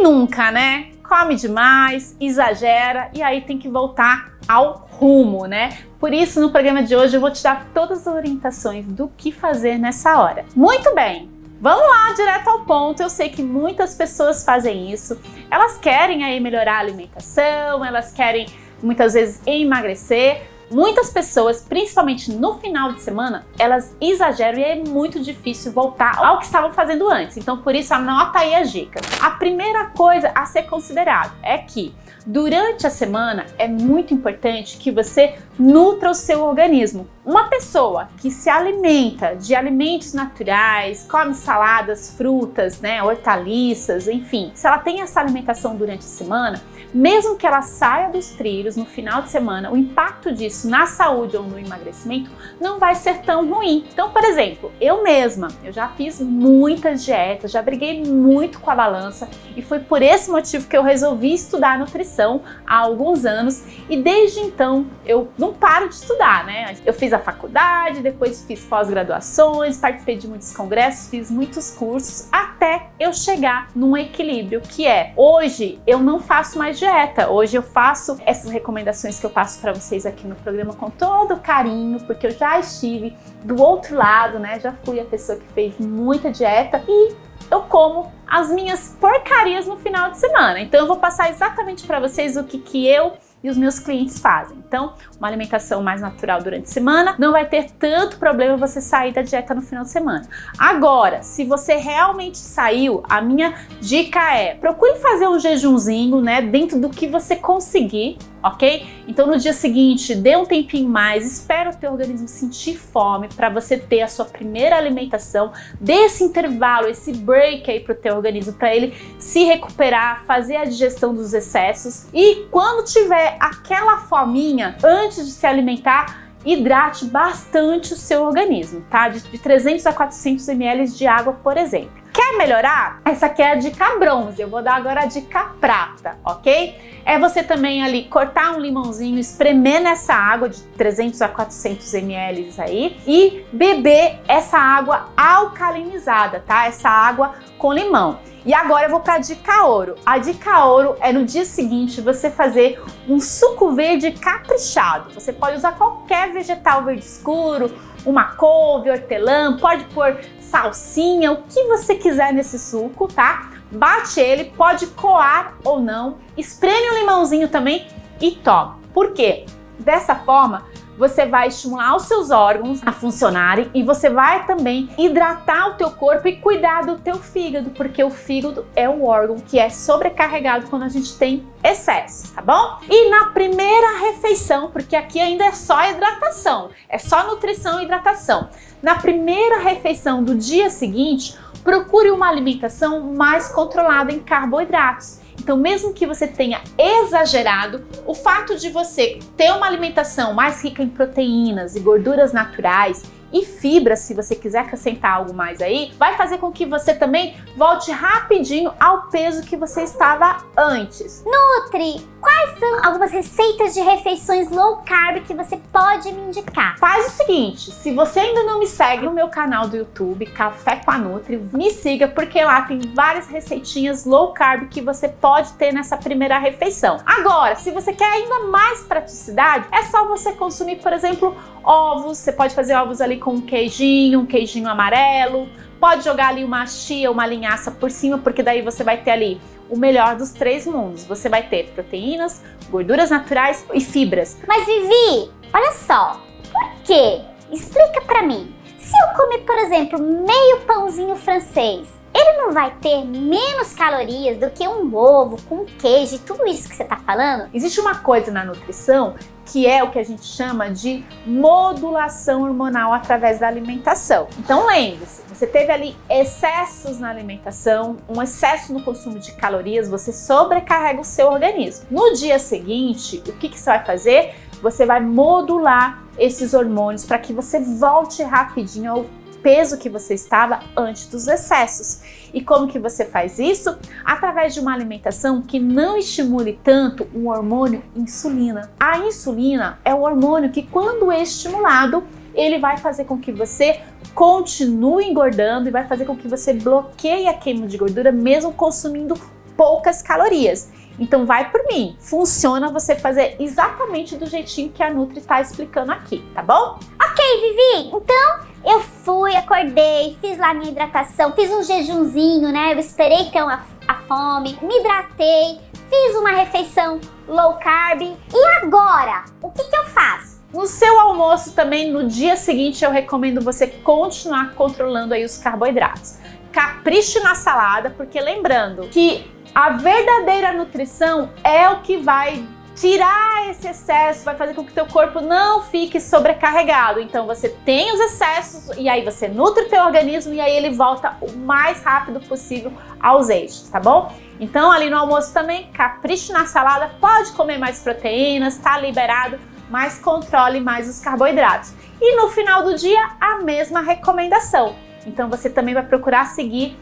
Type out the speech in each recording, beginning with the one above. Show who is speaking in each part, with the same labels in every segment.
Speaker 1: Quem nunca, né? Come demais, exagera e aí tem que voltar ao rumo, né? Por isso, no programa de hoje eu vou te dar todas as orientações do que fazer nessa hora. Muito bem! Vamos lá, direto ao ponto. Eu sei que muitas pessoas fazem isso. Elas querem aí melhorar a alimentação, elas querem muitas vezes emagrecer. Muitas pessoas, principalmente no final de semana, elas exageram e é muito difícil voltar ao que estavam fazendo antes. Então, por isso, anota aí as dicas. A primeira coisa a ser considerado é que durante a semana é muito importante que você nutra o seu organismo. Uma pessoa que se alimenta de alimentos naturais, come saladas, frutas, né, hortaliças, enfim, se ela tem essa alimentação durante a semana, mesmo que ela saia dos trilhos no final de semana, o impacto disso na saúde ou no emagrecimento não vai ser tão ruim. Então, por exemplo, eu mesma, eu já fiz muitas dietas, já briguei muito com a balança e foi por esse motivo que eu resolvi estudar nutrição há alguns anos e desde então eu não paro de estudar, né? Eu fiz a faculdade, depois fiz pós-graduações, participei de muitos congressos, fiz muitos cursos até eu chegar num equilíbrio que é, hoje eu não faço mais dieta, hoje eu faço essas recomendações que eu passo para vocês aqui no programa com todo carinho, porque eu já estive do outro lado, né? Já fui a pessoa que fez muita dieta e eu como as minhas porcarias no final de semana. Então eu vou passar exatamente para vocês o que eu e os meus clientes fazem. Então, uma alimentação mais natural durante a semana, não vai ter tanto problema você sair da dieta no final de semana. Agora, se você realmente saiu, a minha dica é, procure fazer um jejumzinho, né, dentro do que você conseguir, ok? Então, no dia seguinte, dê um tempinho mais, espera o teu organismo sentir fome para você ter a sua primeira alimentação, dê esse intervalo, esse break aí pro teu organismo, para ele se recuperar, fazer a digestão dos excessos e quando tiver aquela fominha, antes de se alimentar, hidrate bastante o seu organismo, tá? De 300 a 400 ml de água, por exemplo. Quer melhorar? Essa aqui é a dica bronze, eu vou dar agora a dica prata, ok? É você também ali cortar um limãozinho, espremer nessa água de 300 a 400 ml aí e beber essa água alcalinizada, tá? Essa água com limão. E agora eu vou para a dica ouro. A dica ouro é no dia seguinte você fazer um suco verde caprichado. Você pode usar qualquer vegetal verde escuro, uma couve, hortelã, pode pôr salsinha, o que você quiser nesse suco, tá? Bate ele, pode coar ou não, espreme um limãozinho também e toma. Por quê? Dessa forma, você vai estimular os seus órgãos a funcionarem e você vai também hidratar o teu corpo e cuidar do teu fígado, porque o fígado é um órgão que é sobrecarregado quando a gente tem excesso, tá bom? E na primeira refeição, porque aqui ainda é só hidratação, é só nutrição e hidratação. Na primeira refeição do dia seguinte, procure uma alimentação mais controlada em carboidratos. Então, mesmo que você tenha exagerado, o fato de você ter uma alimentação mais rica em proteínas e gorduras naturais e fibras, se você quiser acrescentar algo mais aí, vai fazer com que você também volte rapidinho ao peso que você estava antes.
Speaker 2: Nutri, quais são algumas receitas de refeições low carb que você pode me indicar?
Speaker 1: Faz o seguinte, se você ainda não me segue no meu canal do YouTube, Café com a Nutri, me siga porque lá tem várias receitinhas low carb que você pode ter nessa primeira refeição. Agora, se você quer ainda mais praticidade, é só você consumir, por exemplo, ovos. Você pode fazer ovos ali com um queijinho amarelo, pode jogar ali uma chia, uma linhaça por cima, porque daí você vai ter ali o melhor dos três mundos. Você vai ter proteínas, gorduras naturais e fibras.
Speaker 2: Mas Vivi, olha só, por quê? Explica pra mim. Se eu comer, por exemplo, meio pãozinho francês, ele não vai ter menos calorias do que um ovo com queijo e tudo isso que você tá falando?
Speaker 1: Existe uma coisa na nutrição que é o que a gente chama de modulação hormonal através da alimentação. Então lembre-se, você teve ali excessos na alimentação, um excesso no consumo de calorias, você sobrecarrega o seu organismo. No dia seguinte, o que você vai fazer? Você vai modular esses hormônios para que você volte rapidinho ao peso que você estava antes dos excessos. E como que você faz isso? Através de uma alimentação que não estimule tanto o hormônio insulina. A insulina é o hormônio que, quando estimulado, ele vai fazer com que você continue engordando e vai fazer com que você bloqueie a queima de gordura mesmo consumindo poucas calorias. Então vai por mim, funciona você fazer exatamente do jeitinho que a Nutri está explicando aqui, tá bom?
Speaker 2: Ok, Vivi, então eu fui, acordei, fiz lá minha hidratação, fiz um jejunzinho, né? Eu esperei ter a fome, me hidratei, fiz uma refeição low carb. E agora, o que eu faço?
Speaker 1: No seu almoço também, no dia seguinte, eu recomendo você continuar controlando aí os carboidratos. Capriche na salada, porque lembrando que a verdadeira nutrição é o que vai tirar esse excesso, vai fazer com que o teu corpo não fique sobrecarregado. Então você tem os excessos e aí você nutre o teu organismo e aí ele volta o mais rápido possível aos eixos, tá bom? Então ali no almoço também, capriche na salada, pode comer mais proteínas, tá liberado, mas controle mais os carboidratos. E no final do dia, a mesma recomendação. Então você também vai procurar seguir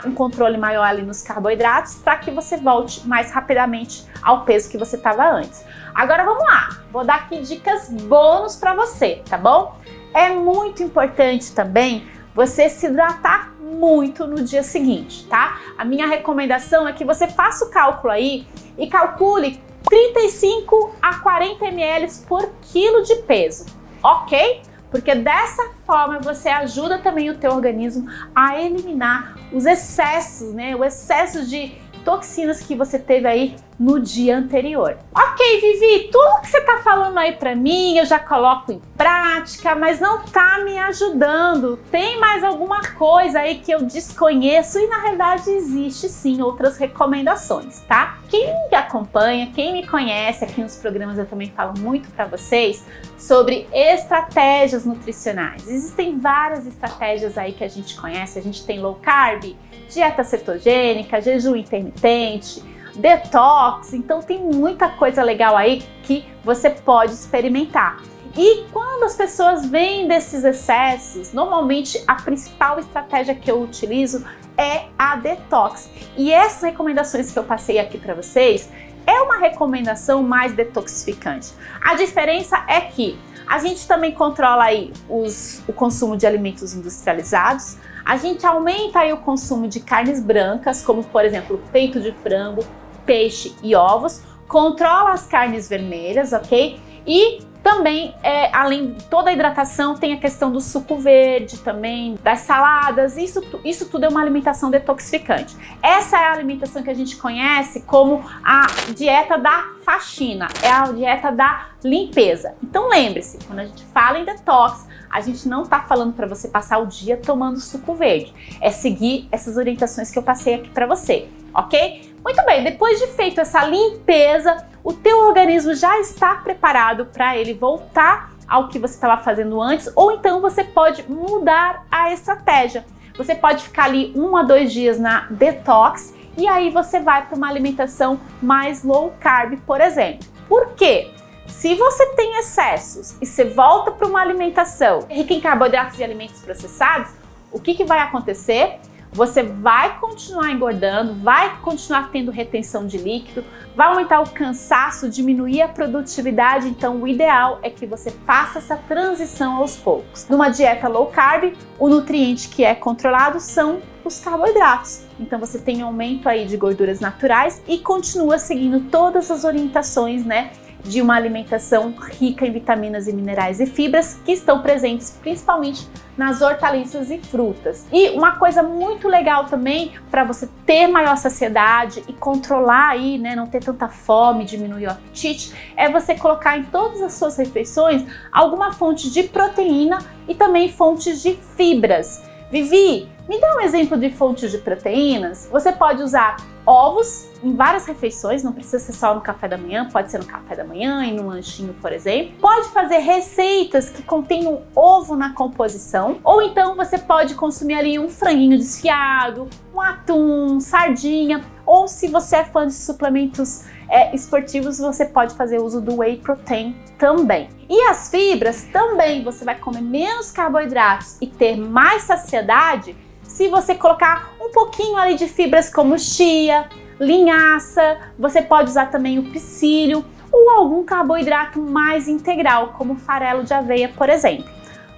Speaker 1: um controle maior ali nos carboidratos para que você volte mais rapidamente ao peso que você estava antes. Agora vamos lá, vou dar aqui dicas bônus para você, tá bom? É muito importante também você se hidratar muito no dia seguinte, tá? A minha recomendação é que você faça o cálculo aí e calcule 35 a 40 ml por quilo de peso, ok? Porque dessa forma você ajuda também o teu organismo a eliminar os excessos, né? O excesso de toxinas que você teve aí no dia anterior. Ok, Vivi, tudo que você tá falando aí pra mim eu já coloco em prática, mas não tá me ajudando. Tem mais alguma coisa aí que eu desconheço e na realidade existe sim outras recomendações, tá? Quem me acompanha, quem me conhece aqui nos programas eu também falo muito pra vocês sobre estratégias nutricionais. Existem várias estratégias aí que a gente conhece, a gente tem low carb, dieta cetogênica, jejum intermitente, detox, então tem muita coisa legal aí que você pode experimentar. E quando as pessoas vêm desses excessos, normalmente a principal estratégia que eu utilizo é a detox. E essas recomendações que eu passei aqui para vocês é uma recomendação mais detoxificante. A diferença é que a gente também controla aí o consumo de alimentos industrializados, a gente aumenta aí o consumo de carnes brancas, como por exemplo peito de frango, peixe e ovos, controla as carnes vermelhas, ok? E também, além de toda a hidratação, tem a questão do suco verde também, das saladas, isso tudo é uma alimentação detoxificante. Essa é a alimentação que a gente conhece como a dieta da faxina, é a dieta da limpeza. Então lembre-se, quando a gente fala em detox, a gente não tá falando para você passar o dia tomando suco verde, é seguir essas orientações que eu passei aqui para você, ok? Muito bem, depois de feito essa limpeza, o teu organismo já está preparado para ele voltar ao que você estava fazendo antes, ou então você pode mudar a estratégia. Você pode ficar ali 1 a 2 dias na detox e aí você vai para uma alimentação mais low carb, por exemplo. Por quê? Se você tem excessos e você volta para uma alimentação rica em carboidratos e alimentos processados, o que vai acontecer? Você vai continuar engordando, vai continuar tendo retenção de líquido, vai aumentar o cansaço, diminuir a produtividade, então o ideal é que você faça essa transição aos poucos. Numa dieta low carb, o nutriente que é controlado são os carboidratos. Então você tem um aumento aí de gorduras naturais e continua seguindo todas as orientações, né, de uma alimentação rica em vitaminas e minerais e fibras que estão presentes principalmente nas hortaliças e frutas. E uma coisa muito legal também para você ter maior saciedade e controlar aí, né, não ter tanta fome, diminuir o apetite, é você colocar em todas as suas refeições alguma fonte de proteína e também fontes de fibras. Vivi, me dá um exemplo de fontes de proteínas? Você pode usar ovos em várias refeições, não precisa ser só no café da manhã, pode ser no café da manhã e no lanchinho, por exemplo. Pode fazer receitas que contenham ovo na composição, ou então você pode consumir ali um franguinho desfiado, um atum, sardinha, ou se você é fã de suplementos esportivos, você pode fazer uso do whey protein também. E as fibras também, você vai comer menos carboidratos e ter mais saciedade se você colocar um pouquinho ali de fibras como chia, linhaça, você pode usar também o psyllium ou algum carboidrato mais integral, como farelo de aveia, por exemplo.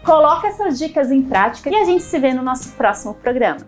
Speaker 1: Coloca essas dicas em prática e a gente se vê no nosso próximo programa.